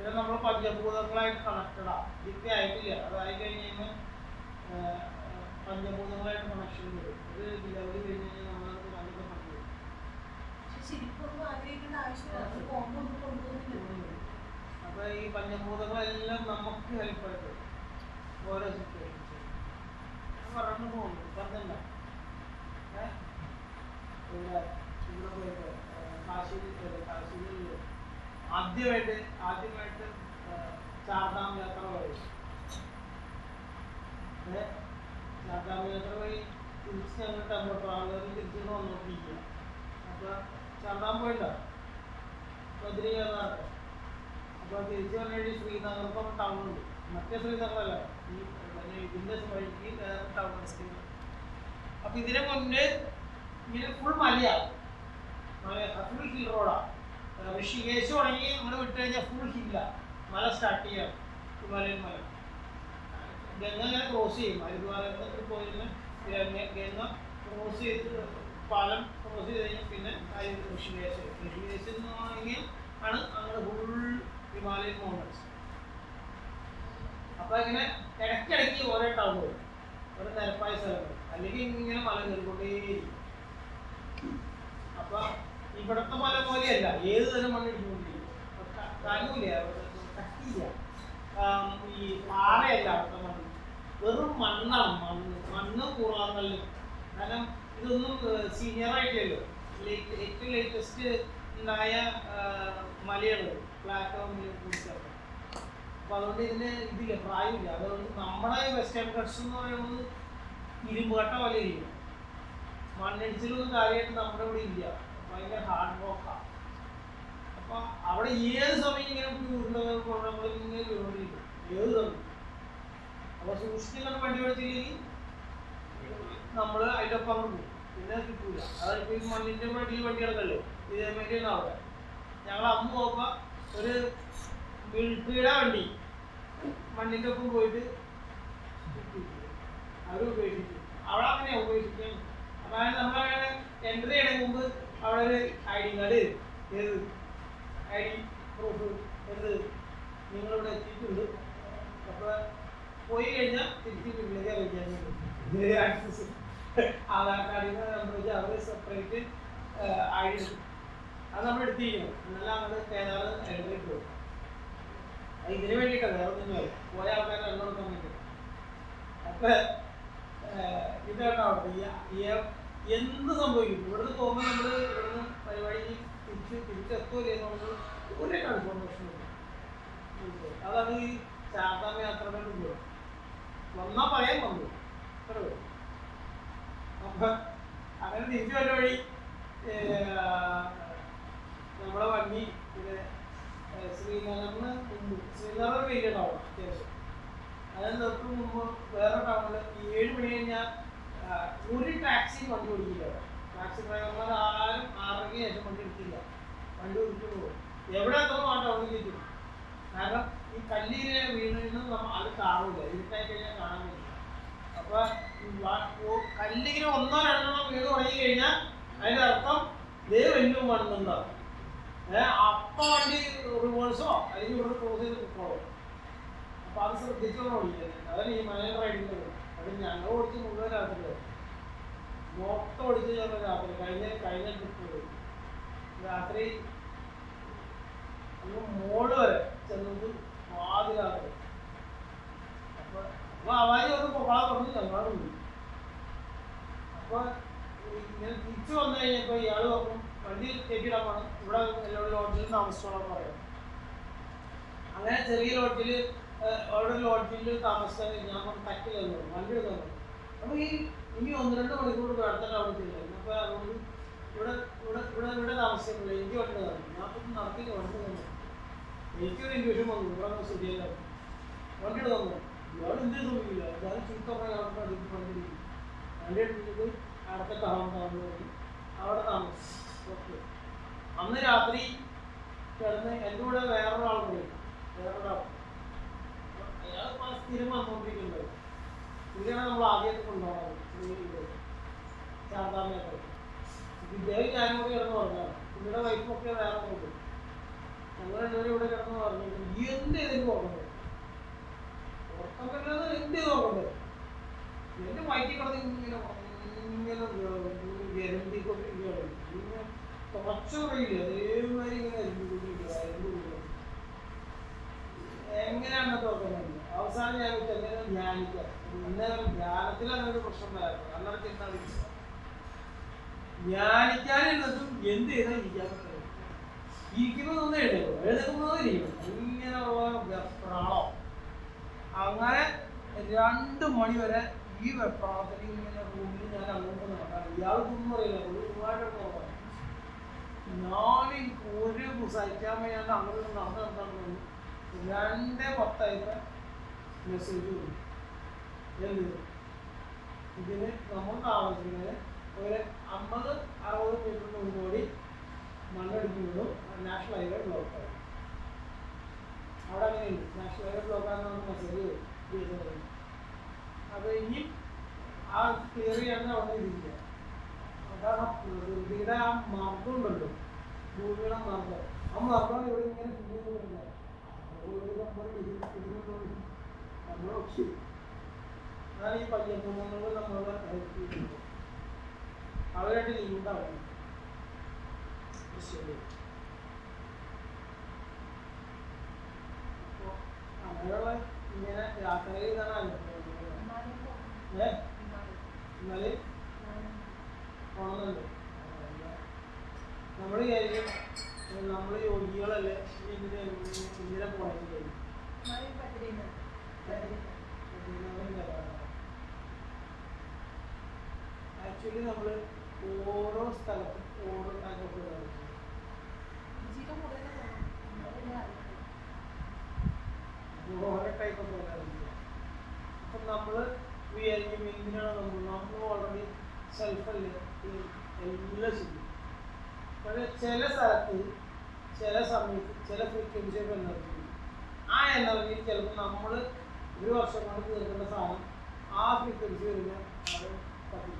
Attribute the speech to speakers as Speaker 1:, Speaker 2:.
Speaker 1: പിന്നെ നമ്മൾ പഞ്ചഭൂതങ്ങളായിട്ട് കണക്റ്റഡാണ്. ഇതൊക്കെ ആയിട്ടില്ല. അതായി കഴിഞ്ഞ് കഴിഞ്ഞാൽ പഞ്ചഭൂതങ്ങളായിട്ട് കണക്ഷൻ വരും. ഒരു ലെവൽ കഴിഞ്ഞ് കഴിഞ്ഞാൽ നമ്മളത് നല്ലത് പണിയും. അപ്പൊ ഈ പഞ്ചഭൂതങ്ങളെല്ലാം നമുക്ക് ഹെൽപ്പായിട്ട് ഓരോ സിറ്റുവേഷൻസ് പറഞ്ഞു പോകുന്നു. പറഞ്ഞല്ല ഇവിടെ പോയിട്ട് കാശിയിൽ ആദ്യമായിട്ട് ചാർധാം യാത്ര വഴി ചാർധാം യാത്ര വഴി തിരിച്ച് ഞങ്ങൾ ടെമ്പോ ട്രാവലറിൽ തിരിച്ചു വന്നോണ്ടിരിക്കുക. അപ്പോൾ ചാർധാം പോയില്ല, ബദ്രി കേരളാട്ടോ. അപ്പോൾ തിരിച്ചു വന്നു കഴിഞ്ഞാൽ ശ്രീനഗർക്കൊക്കെ ടൗണുണ്ട്. മറ്റേ ശ്രീനഗറല്ല, ഇതിൻ്റെ വഴിക്ക് വേറെ ടൗൺ ഉണ്ട്. അപ്പോൾ ഇതിന് മുന്നേ ഇങ്ങനെ ഫുൾ മലയാണ്, ഫുൾ ഹിൽ റോഡാണ്. ഋഷികേശ് തുടങ്ങി നമ്മൾ വിട്ട് കഴിഞ്ഞാൽ ഫുൾ ഹില്ലാണ്, മല സ്റ്റാർട്ട് ചെയ്യാം. ഹിമാലയൻ മല ഗംഗ ഇങ്ങനെ ക്രോസ് ചെയ്യും. ഹരിദ്വാരത്തിൽ പോയിരുന്ന ഗംഗ ക്രോസ് ചെയ്ത് പാലം ക്രോസ് ചെയ്ത് കഴിഞ്ഞാൽ പിന്നെ ഋഷികേശ് എന്ന് പറഞ്ഞെങ്കിൽ ആണ് അങ്ങനെ ഫുൾ ഹിമാലയൻ മൗണ്ടൻസ്. അപ്പോൾ ഇങ്ങനെ ഇടയ്ക്കിടയ്ക്ക് ഓരോ ടൗൺ വരും, ഓരോ നിരപ്പായ സ്ഥലങ്ങൾ, അല്ലെങ്കിൽ ഇങ്ങനെ മല കയറിക്കൊണ്ടേയിരിക്കും. അപ്പോൾ ഇവിടുത്തെ മല പോലെയല്ല, ഏത് തരം മണ്ണിടിച്ചുകൊണ്ടിരിക്കും. കനൂല, കട്ടിയില്ല, ഈ പാറയല്ല അവിടുത്തെ മണ്ണ്, വെറും മണ്ണാണ്. മണ്ണ് കൂറാങ്കല്ല്. കാരണം ഇതൊന്നും സീനിയറായിട്ടില്ലല്ലോ, ഏറ്റവും ലേറ്റസ്റ്റ് ഉണ്ടായ മലയാണ് പ്ലാറ്റോ കുറിച്ചത്. അപ്പോൾ അതുകൊണ്ട് ഇതിന് ഇതില്ല, പ്രായമില്ല. അതുകൊണ്ട് നമ്മുടെ വെസ്റ്റേൺ കട്ട്സ് എന്ന് പറയുന്നത് ഇരുമ്പ് കട്ട പോലെ ഇരിക്കും. മണ്ണിടിച്ചിലൊന്നും കാര്യമായിട്ട് നമ്മുടെ ഇവിടെ ഇല്ല, ഭയങ്കര ഹാർഡ് വർക്കാണ്. അപ്പോൾ അവിടെ ഏത് സമയം ഇങ്ങനെ നമ്മളിങ്ങനെ വീണോണ്ടിരിക്കും, ഏത് സമയം. അപ്പോൾ സൂക്ഷിച്ചിട്ട് വണ്ടി ഓടിച്ചില്ലെങ്കിൽ നമ്മൾ അതിൻ്റെ ഒപ്പം അങ്ങ് പോകും, പിന്നെ കിട്ടൂല. അതായത് ഈ മണ്ണിൻ്റെ ഈ വണ്ടികളൊക്കെ ഇതേമാതിരിയാണ് അവിടെ. ഞങ്ങൾ അമ്മ പോകുമ്പോൾ ഒരു മിലിറ്ററിയുടെ വണ്ടി മണ്ണിൻ്റെ ഒപ്പം പോയിട്ട് അവർ ഉപേക്ഷിച്ചു. അവിടെ അങ്ങനെയാണ് ഉപേക്ഷിക്കാൻ. അതായത് നമ്മളങ്ങനെ എൻട്രി ചെയ്യണ മുമ്പ് അവിടെ ഒരു ID കാർഡ്, ഏത് ID പ്രൂഫ്, എന്ത് നിങ്ങളിവിടെ എത്തിയിട്ടുണ്ട്. അപ്പോൾ പോയി കഴിഞ്ഞാൽ തിരിച്ച് വീട്ടിലേക്ക് അറിയിക്കാൻ വേണ്ടി ആക്സസ് ആധാർ കാർഡിന് നമ്പർ വെച്ച് അവർ സെപ്പറേറ്റ് ID എടുക്കും. അത് നമ്മൾ എടുത്തിരിക്കണം, എന്നാലും അങ്ങോട്ട് കേരളം എൻട്രി പോകും. ഇതിന് വേണ്ടിയിട്ടാണ്, വേറെ ഒന്നും പോയ ആൾക്കാർ എണ്ണം എടുക്കാൻ വേണ്ടി. അപ്പം ഇതാണ് അവിടെ എന്ത് സംഭവിക്കും. ഇവിടുന്ന് പോകുമ്പോൾ നമ്മൾ ഇവിടുന്ന് പരിപാടി തിരിച്ചെത്തൂലേ എന്നുള്ളത് ഒരു കൺഫർമേഷൻ ഉണ്ട്. അതാണ് ഈ ചാർധാം യാത്രയുടെ ഉപയോഗം. വന്നാൽ പറയാൻ വന്നു അത്രേ. അപ്പം അങ്ങനെ തിരിച്ചു വന്ന വഴി നമ്മളെ വണ്ടി പിന്നെ ശ്രീനഗറിന് മുമ്പ്, ശ്രീനഗർ വലിയ ടൗൺ അത്യാവശ്യം. അതിന് തൊട്ട് മുമ്പ് വേറെ ടൗണിൽ 7 മണി കഴിഞ്ഞാൽ ഒരു ടാക്സി വണ്ടി ഓടിക്കില്ല. ടാക്സി ഡ്രൈവർമാർ ആരും 6:30 ശേഷം വണ്ടി എടുക്കില്ല, വണ്ടി ഓടിച്ചു പോകും. എവിടെ എത്തണം ആ ടൗണിൽ കിട്ടും. കാരണം ഈ കല്ലിനെ വീണ് അത് കാണില്ല, ഇരുട്ടായി കഴിഞ്ഞാൽ കാണാൻ പറ്റില്ല. അപ്പോൾ കല്ലിങ്ങനെ 1-2 വീട് തുടങ്ങി കഴിഞ്ഞാൽ അതിൻ്റെ അർത്ഥം ഇതേ വലിയ മണ്ണുണ്ടാവും. അപ്പം വണ്ടി റിവേഴ്സോ അല്ലെങ്കിൽ ഇവിടെ ക്രോസ് ചെയ്ത് പോകണം. അപ്പോൾ അത് ശ്രദ്ധിച്ചോളം ഓടിക്കുന്നത്. അതാണ് ഈ മലയാള റൈഡിൻ്റെ കൂടെ. അത് ഞങ്ങൾ ഓടിച്ച് മുഴുവൻ രാത്രി മൊത്തം ഓടിച്ച് ഞങ്ങൾ രാത്രി കഴിഞ്ഞ ട്രിപ്പ് രാത്രി അങ്ങ് മോള് വരെ ചെന്നത് വാതിരാത്രി. അപ്പോൾ അവാരി ഒന്ന് പോകാൻ പറഞ്ഞ് ഞങ്ങളോട് പോയി. അപ്പോൾ ഇങ്ങനെ തിരിച്ചു വന്നു കഴിഞ്ഞപ്പോൾ ഇയാൾ പറഞ്ഞു വണ്ടി കയറ്റിയിടാൻ വേണം, ഇവിടെ എല്ലാവരും ലോഡ്ജിൽ താമസിച്ചോളാൻ പറയാം. അങ്ങനെ ചെറിയ ലോഡ്ജിൽ അവിടെ ലോഡ്ജിൽ താമസിച്ചാൽ ഞാൻ ടാക്സി തന്നു, വണ്ടി എടുക്കാൻ. അപ്പോൾ ഇനി 1-2 മണിക്കൂർ അടുത്തിട്ട് അവിടെ ചെയ്തായിരുന്നു. അപ്പോൾ അതുകൊണ്ട് ഇവിടെ താമസിക്കുന്നില്ല, എനിക്ക് വണ്ടി തന്നു. ഞാൻ അപ്പം നടത്തി വണ്ടി തന്നു. എനിക്കൊരു ഇൻഡ്യൂഷൻ വന്നു, ഇവിടെ ശരിയല്ല, വണ്ടി തന്നു. ഇയാൾ എന്ത് തോന്നിയില്ല, ഞാൻ ചീത്ത പറഞ്ഞ വണ്ടി എടുക്കും. വണ്ടി എടുത്തിട്ട് അടുത്ത ടൗൺ പോയി അവിടെ താമസിച്ചു. ഓക്കെ, അന്ന് രാത്രി കിടന്ന് എൻ്റെ കൂടെ വേറൊരാൾ പോയി, വേറൊരാൾ അയാൾ സ്ഥിരം വന്നുകൊണ്ടിരിക്കുന്നത്. ഇതാണ് നമ്മൾ ആദ്യമായിട്ട് കൊണ്ടുപോകാറ് ചാർധാമയൊക്കെ. ഇദ്ദേഹം ഞാനും കൂടി കിടന്ന് പറഞ്ഞാണ്. പുള്ളിയുടെ വൈഫൊക്കെ വേറെ നോക്കും. ഞങ്ങൾ രണ്ടുപേരും ഇവിടെ കിടന്ന് പറഞ്ഞു എന്ത് ചെയ്തെനിക്ക് ഓർമ്മ ഉറക്കം വരുന്നത് എന്ത് ചെയ്ത് ഓർമ്മ എന്റെ വയറ്റിൽ കിടന്ന് ഇങ്ങനെ ഗരന്തിക്കൊണ്ടിരിക്കുകയാണ് ഇങ്ങനെ കുറച്ചുകൂടിയില്ല അതേമാതിരി ഇങ്ങനെ അരിഞ്ഞുകൊണ്ടിരിക്കുക എങ്ങനെയാണ് തോന്നുന്നത് അവസാനം ഞാൻ എങ്ങനെ ധ്യാനിക്കാം ഇന്നേരം ധ്യാനത്തിൽ അങ്ങനൊരു പ്രശ്നം വരാറുണ്ട് അല്ലാതെ ചിന്താതിരിക്കുക ധ്യാനിക്കാനെന്നതും എന്ത് ചെയ്താൽ ഇരിക്കാൻ പറ്റും ഇരിക്കുന്നതൊന്നും എഴുതേക്കും എഴുതുന്നതും ഇരിക്കണം ഇങ്ങനെയുള്ള വെപ്രാളം അങ്ങനെ 2 മണി വരെ ഈ വെപ്രാളത്തിൽ ഇങ്ങനെ റൂമിൽ ഞാൻ അങ്ങോട്ട് നടക്കാം ഇയാൾക്കൊന്നും അറിയില്ല ഒരുപാട് നോക്കാം ഞാൻ ഒരു സഹിക്കാൻ വയ്യാണ്ട് അങ്ങോട്ട് നടന്നു 2:10 മെസ്സേജ് വരും എന്ത് ഇതിന് നമ്മൾ താമസിക്കുന്നത് ഒരു 50-60 മീറ്ററിന് മുന്നോടി മണ്ണടിക്കുന്നതും നാഷണൽ ഹൈവേ ബ്ലോക്കാണ് അവിടെ അങ്ങനെയുണ്ട് നാഷണൽ ഹൈവേ ബ്ലോക്കാണെന്ന് നമുക്ക് മെസ്സേജ് ചെയ്യുന്നത് അപ്പോൾ ഇനി ആ ക്ലിയർ ചെയ്യാൻ അവിടെ ഇരിക്കുക അതാണ് പ്രകൃതിയുടെ ആ മാർഗം ഉണ്ടല്ലോ ഭൂമിയുടെ മാർഗം ആ മാർഗം ഇവിടെ ഇങ്ങനെ ഫീൽ നമ്മളൊക്കെ അതാണ് ഈ പയ്യപ്പൂങ്ങൾ നമ്മളെ അവരായിട്ട് ലിങ്കാവും ശരി അപ്പോൾ അങ്ങനെയുള്ള ഇങ്ങനെ യാത്ര ചെയ്താണ് എന്നാല് പോണമെന്നുണ്ട് നമ്മൾ വിചാരിക്കും നമ്മൾ യോഗികളല്ലേ ഇന്ദിര പോണെങ്കിൽ ആക്ച്വലി നമ്മൾ ഓരോ സ്ഥലത്തും ഓരോ ടൈപ്പ് ഓരോ ടൈപ്പ് ഓഫ് അപ്പം നമ്മൾ വിചാരിക്കും എന്തിനാണ് നമ്മൾ ഓൾറെഡി സെൽഫല്ലേ എല്ലാം ചെയ്യും പക്ഷേ ചില സ്ഥലത്ത് ചില സമയത്ത് ചില ഫ്രീക്വൻസി ഓഫ് എനർജി ആ എനർജിയിൽ ചിലപ്പോൾ നമ്മൾ ഒരു വർഷം കൊണ്ട് തീർക്കേണ്ട സാധനം ആ ഫ്രീക്വൻസി വരുമ്പോൾ അത് പതിക്കും